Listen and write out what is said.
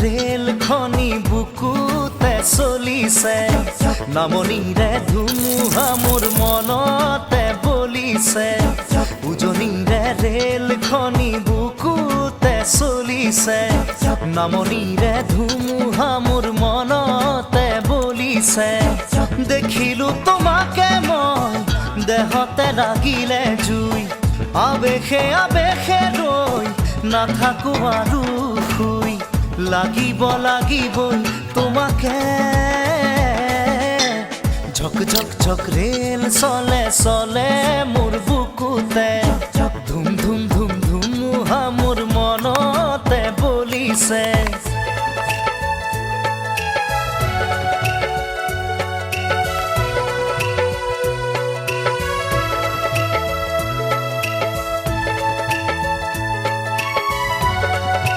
rail খনি বুকুতে চলিছে নামনিৰে ধুমুহা মোৰ মনতে বলিছে উজনিৰে ৰেল খনি বুকুতে চলিছে নামনিৰে ধুমুহা মোৰ মনতে বলিছে দেখিলো তোমাকে মই দেহতে লাগিলে জুই আবেশে আবেশে ৰৈ নাথাকো আৰু শুই লাগিবই তোমাকে ঝক ঝক ঝক ৰেল চলে চলে মোৰ বুকুতে ধুম ধুম ধুম ধুমুহা মোৰ মনতে বলিছে